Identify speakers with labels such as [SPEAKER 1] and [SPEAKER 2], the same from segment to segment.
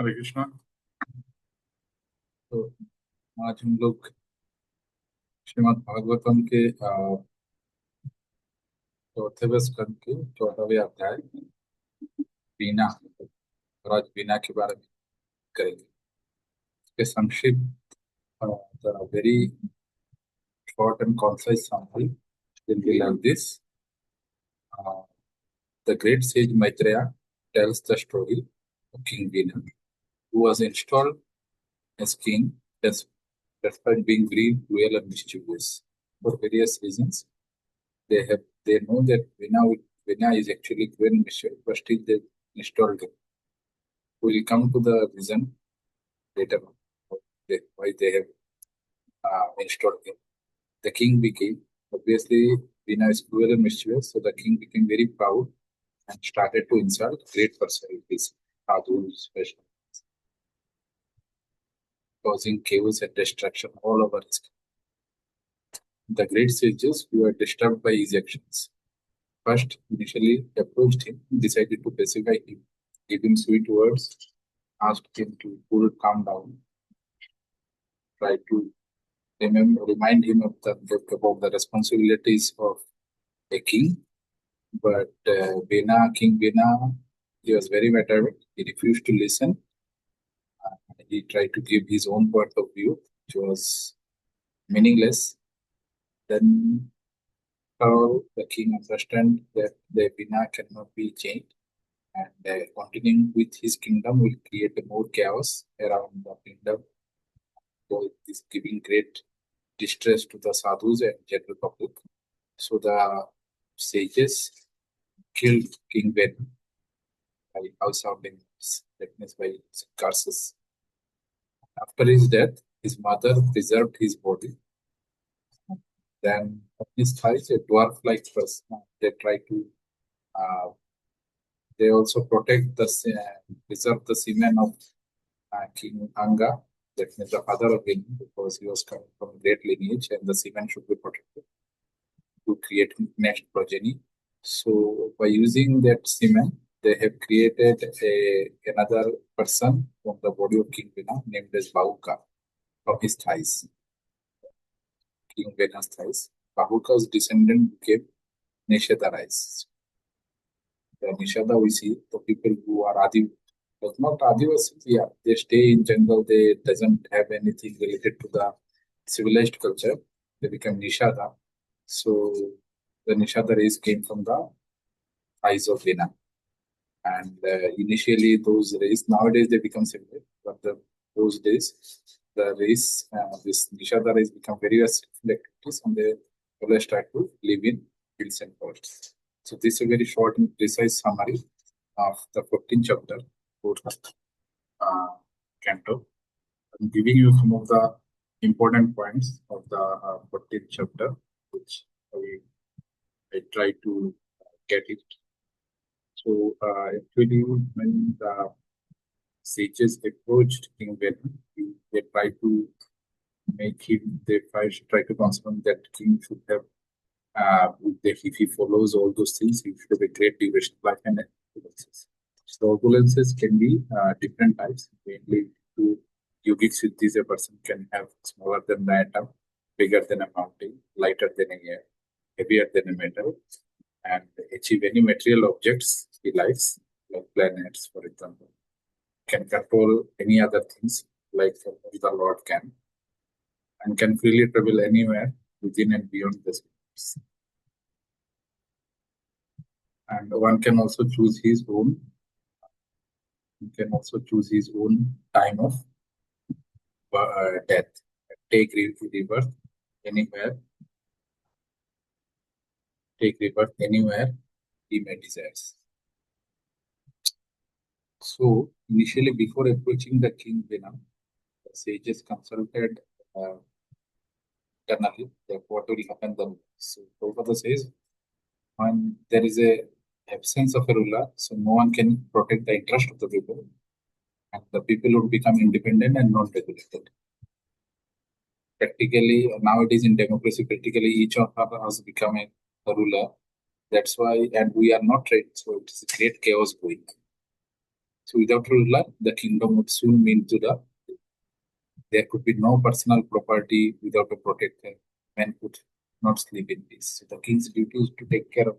[SPEAKER 1] हरे कृष्णा। तो आज हम लोग श्रीमद् भागवतम के चौथे स्कंद के 14वें अध्याय बीना और आज बीना के बारे में करेंगे। इसके संक्षिप्त very short and concise summary will be like this. The great sage Maitreya tells the story of King Vena, who was installed as king despite being very cruel and mischievous for various reasons. They know that Vena is actually cruel and mischievous, but still they installed him. We will come to the reason later on why they have installed him. The king became, obviously, Vena is cruel and mischievous, so the king became very proud and started to insult great personalities, sadhus, especially, causing chaos and destruction all over his kingdom. The great sages who were disturbed by his actions first initially approached him, decided to pacify him, give him sweet words, asked him to calm down, try to remind him of about the responsibilities of a king. But King Vena, he was very determined. He refused to listen. He tried to give his own point of view, which was meaningless. Then how the king understand that the Vena cannot be changed, and continuing with his kingdom will create more chaos around the kingdom. So it is giving great distress to the sadhus and general public. So the sages killed King Vena by outsounding that means by curses. After his death, his mother preserved his body. Then on his thighs, a dwarf-like person. They try to. They also protect preserve the semen of King Anga. That means the father of Venu, because he was coming from a great lineage, and the semen should be protected to create next progeny. So by using that semen, they have created another person from the body of King Vena named as Bāhuka from his thighs. King Vena's thighs. Bāhuka's descendant became Naiṣāda. The Naiṣāda we see the people who are but not Adivasis, yeah, they stay in jungle, they doesn't have anything related to the civilized culture. They become Naiṣāda. So the Naiṣāda race came from the eyes of Vena. And initially those race, nowadays they become similar, but those days the race, this Naiṣāda race become very activities, and they always try to live in hills and forests. So this is a very short and precise summary of the 14th chapter, canto. I'm giving you some of the important points of the 14th chapter, which I try to get it. So actually, when the sages approached King Vena, they tried to make him. They first try to confirm that king should have. If he follows all those things, he should have a great duration of life and opulences. So opulences can be different types. Mainly to yogic siddhis, a person can have smaller than the atom, bigger than a mountain, lighter than a air, heavier than a metal, and achieve any material objects he likes, like planets, for example. Can control any other things, like the Lord can, and can freely travel anywhere within and beyond the space. And one can also choose his own. He can also choose his own time of death. Take rebirth anywhere. Take rebirth anywhere he may desires. So initially, before approaching the King Vena, the sages consulted internally that what will happen then. So Prabhupada says, when there is a absence of a ruler, so no one can protect the interest of the people, and the people would become independent and non-regulated. Practically, nowadays in democracy, practically each of us has become a ruler. That's why, and we are not trained, so it is a great chaos going. So without ruler, the kingdom would soon mean to there could be no personal property without a protector. Men could not sleep in peace. So the king's duty is to take care of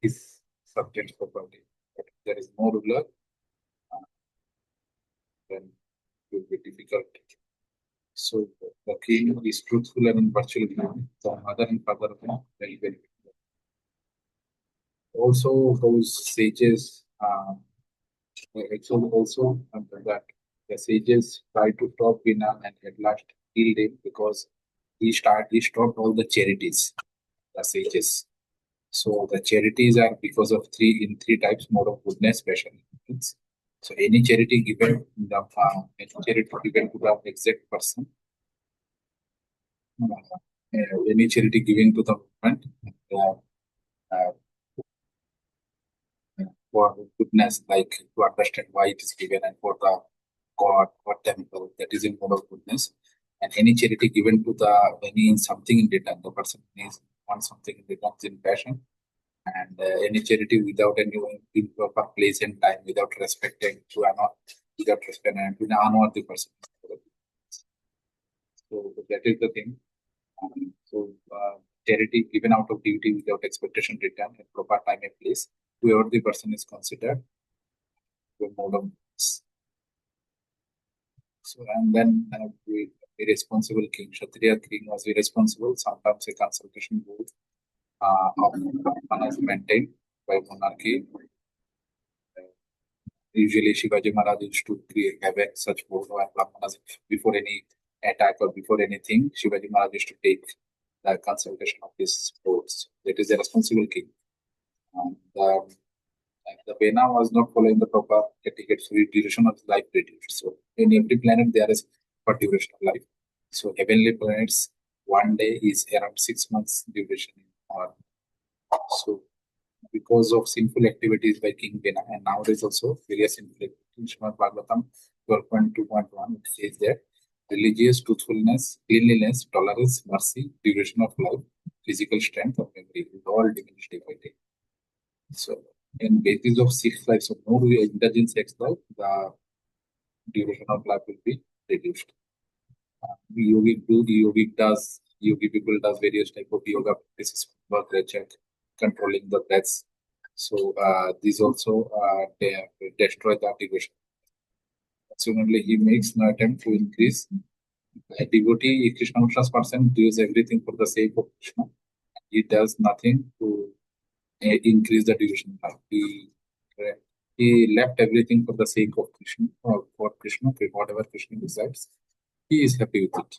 [SPEAKER 1] his subjects' property. But if there is no ruler, then it will be difficult. So the king is truthful and impartial. The mother and father are very, very good. Also, those sages, also under that the sages tried to stop Vena and at last killed him because he stopped all the charities, the sages. So the charities are because of three types more of goodness, passion, and goods. So any charity given any charity given to the exact person, any charity given to the movement, uh, uh, for goodness, like to understand why it is given, and for the God or temple, that is in mode of goodness. And any charity given to the any something in return, the person needs wants something in return in passion. And any charity without any improper place and time, without respecting to without respect and to an unworthy person. So that is the thing. Charity given out of duty without expectation return at proper time and place, whoever the person is considered to a mode of goodness. So and then irresponsible king, Kshatriya king was irresponsible. Sometimes a consultation board of was maintained by monarchy. Usually, Shivaji Maharaj used to have such board or brahmanas before any attack or before anything. Shivaji Maharaj used to take the consultation of his boards. That is a responsible king. The the Vena was not following the proper etiquette, so duration of life reduced. So in every planet there is a duration of life. So heavenly planets, one day is around 6 months duration. Or so because of sinful activities by King Vena, and nowadays also various sinful activities. Srimad Bhagavatam 12.2.1 it says that religious truthfulness, cleanliness, tolerance, mercy, duration of life, physical strength of memory is all diminished day by day. So in basis of 6 lives, so more we indulge in sex life, the duration of life will be reduced. Yogi people does various type of yoga practices, work check, controlling the breaths. So these also destroy the duration. Similarly, he makes no attempt to increase. A devotee, a Krishna conscious person, does everything for the sake of Krishna. He does nothing to increase the duration of life. He left everything for the sake of Krishna, or for Krishna, whatever Krishna decides. He is happy with it.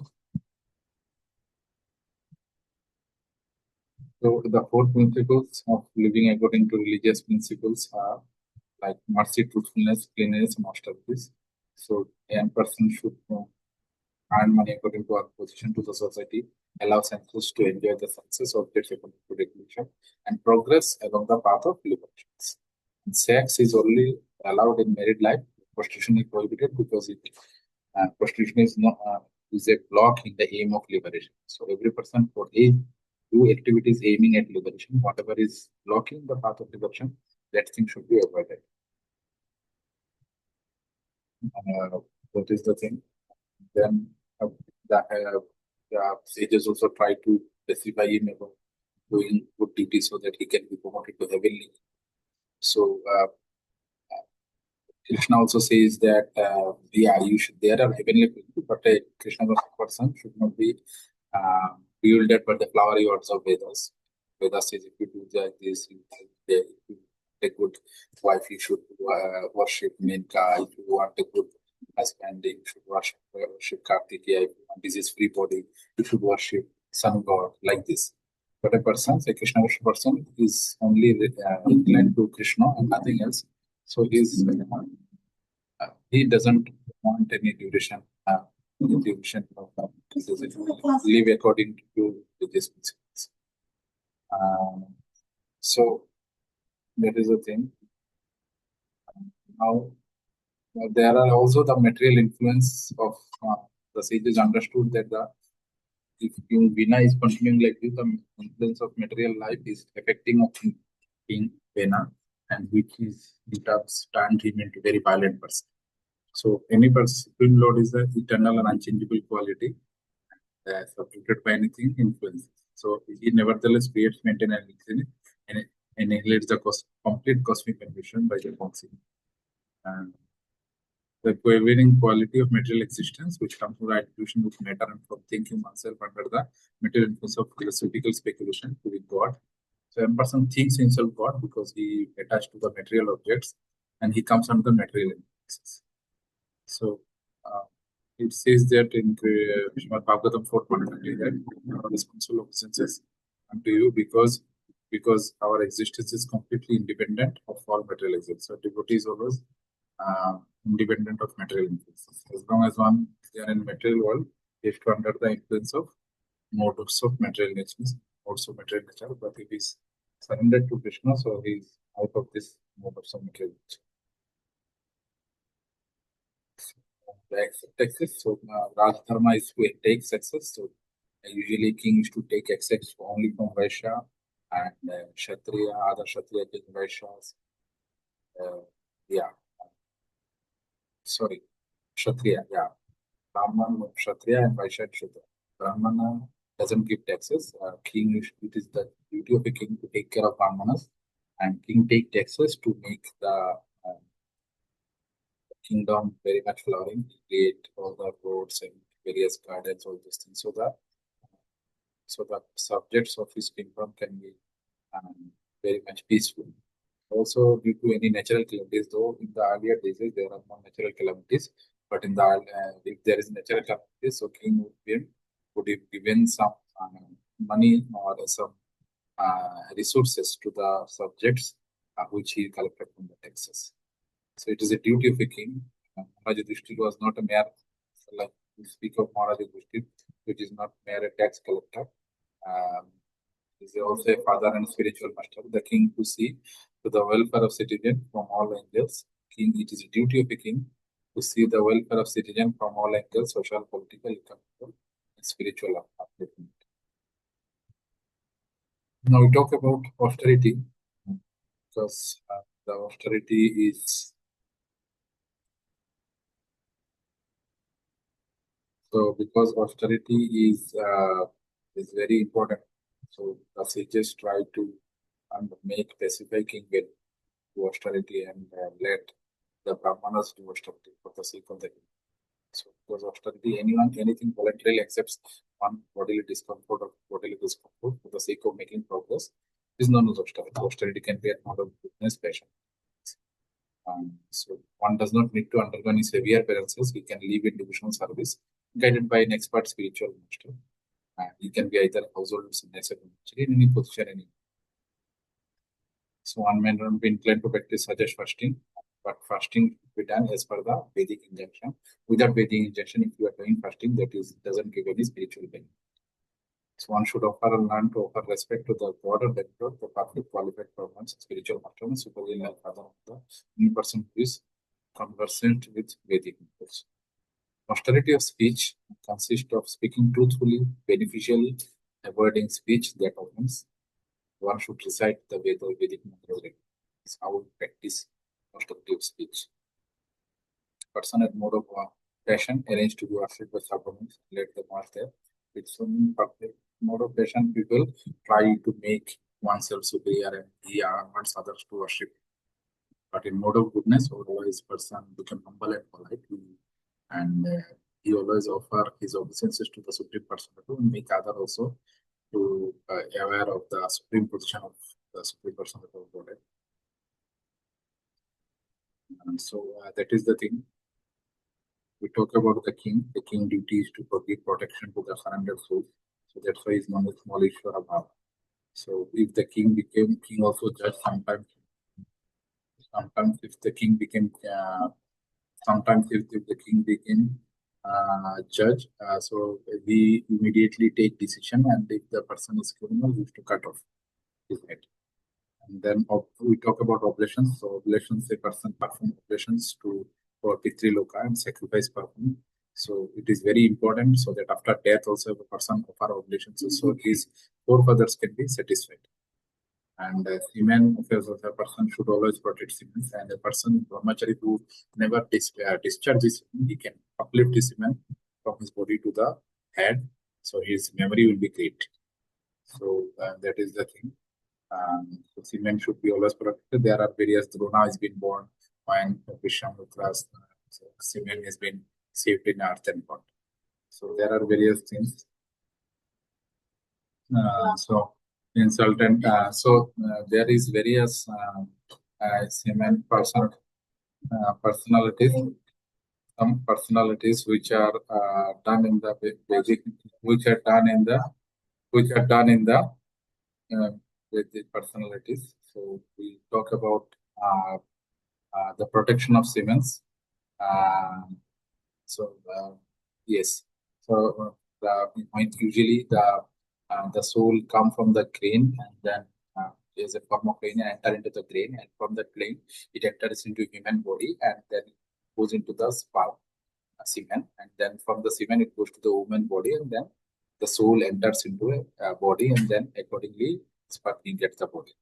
[SPEAKER 1] So the four principles of living according to religious principles are like mercy, truthfulness, cleanliness, and austerities. So a young person should earn money according to our position to the society, allow senses to enjoy the senses objects according to regulation, and progress along the path of liberation. And sex is only allowed in married life. Prostitution is prohibited because prostitution is a block in the aim of liberation. So every person for do activities aiming at liberation. Whatever is blocking the path of liberation, that thing should be avoided. That is the thing. Then the sages also try to specify him about doing good duties so that he can be promoted to heavenly. So Krishna also says that there are heavenly people, but a Krishna person should not be bewildered by the flowery words of Vedas. Vedas says if you do this, if you want a good wife, you should worship Menka. If you want a good husband, you should worship Kartikeya. If you want disease-free body, you should worship Sun God, like this. But a Krishna person, is only inclined to Krishna and nothing else. So he doesn't want any duration. Duration of live according to religious principles. So that is the thing. Now there are also the material influence of the sages understood that if King Vena is continuing like this, the influence of material life is affecting of King Vena, and which is in terms turned him into very violent person. So any Supreme Lord is the eternal and unchangeable quality, subjugated by anything influences. So he nevertheless creates, maintains, and annihilates the complete cosmic condition by the consciousness. And the prevailing quality of material existence, which comes from the attribution with matter and from thinking oneself under the material influence of philosophical speculation to be God. So a person thinks himself God because he attached to the material objects, and he comes under the material influences. So it says that in Srimad Bhagavatam 4.20 that responsible of senses unto you because our existence is completely independent of all material existence. So devotee is always independent of material influences. As long as one is in material world, he is under the influence of modes of material nature, but if he is surrendered to Krishna, so he is out of this modes of material nature. The excess. So Raj Dharma is to take success. So usually king used to take excess only from Vaishya and Kshatriya, other Kshatriya king Vaishyas. Kshatriya, Brahman, Kshatriya, and Vaishya Shudra. Brahmana doesn't give taxes. King, it is the duty of a king to take care of Brahmanas, and king take taxes to make the kingdom very much flowering, create all the roads and various gardens, all these things, so that subjects of his kingdom can be very much peaceful. Also, due to any natural calamities, though in the earlier days there are no natural calamities, but in the if there is natural calamities, so king would have given some money or some resources to the subjects which he collected from the taxes. So it is a duty of a king. Maharaj Yudhishthira was not a mere, like we speak of Maharaj Yudhishthira, which is not mere a tax collector. He is also a father and spiritual master. The king to see to the welfare of citizen from all angles. King, it is a duty of a king to see the welfare of citizen from all angles, social, political, economic, and spiritual upliftment. Now we talk about austerity, because the austerity is because austerity is very important. So the sages try to make pacify King Vena to austerity and let the Brahmanas do austerity for the sake of the king. So because austerity, anything voluntarily accepts one bodily discomfort or bodily discomfort for the sake of making progress is known as austerity. Austerity can be a mode of goodness, passion. So one does not need to undergo any severe penances. He can live in devotional service, guided by an expert spiritual master. And he can be either household in any position, So one may not be inclined to practice such fasting, but fasting be done as per the Vedic injunction. Without Vedic injunction, if you are doing fasting, doesn't give any spiritual benefit. So one should offer and learn to offer respect to the God or the perfect qualified for one's spiritual master, superior like father of the any person who is conversant with Vedic knowledge. Austerity of speech consists of speaking truthfully, beneficially, avoiding speech that offends. One should recite the Vedic mantra. It's how we practice austerity of speech. Person at mode of passion arranged to be worshipped by subordinates, let them watch there. With some public mode of passion, people try to make oneself superior and he wants others to worship. But in mode of goodness, otherwise person become humble and polite, and he always offer his obeisances to the supreme personality and make other also to aware of the supreme position of the supreme personality of God. And so that is the thing. We talk about the king. The king duty is to give protection to the surrendered souls. So that's why he's known as small Ishvara Bhava. So if the king became king, also judge sometimes if the king became sometimes if the king became judge, so we immediately take decision, and if the person is criminal, we have to cut off his head. And then we talk about oblations. So oblations, a person perform oblations for Pitri-loka and sacrifice performed. So it is very important so that after death also a person offer oblations so his forefathers can be satisfied. And semen, a person should always protect semen, and a person brahmachari who never discharges semen, he can uplift his semen from his body to the head, so his memory will be great. So that is the thing. So semen should be always protected. There are various Drona has been born when Vishwamitras semen has been saved in earthen pot. So there are various things. So insultant. There is various semen personalities. Some personalities which are done in the basic, which are done in the with the personalities. So we talk about the protection of Siemens. Uh, so yes, so usually the soul come from the grain, and then there's a form of grain and enter into the grain, and from the grain it enters into human body, and then it goes into the sperm semen, and then from the semen it goes to the woman body, and then the soul enters into a body, and then accordingly sperm gets the body.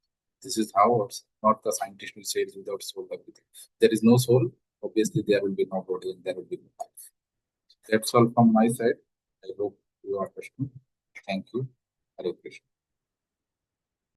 [SPEAKER 1] This is how it's not the scientist will say it without soul everything. There is no soul, obviously there will be no body and there will be no life. That's all from my side. I hope you are question. Thank you. Hare Krishna.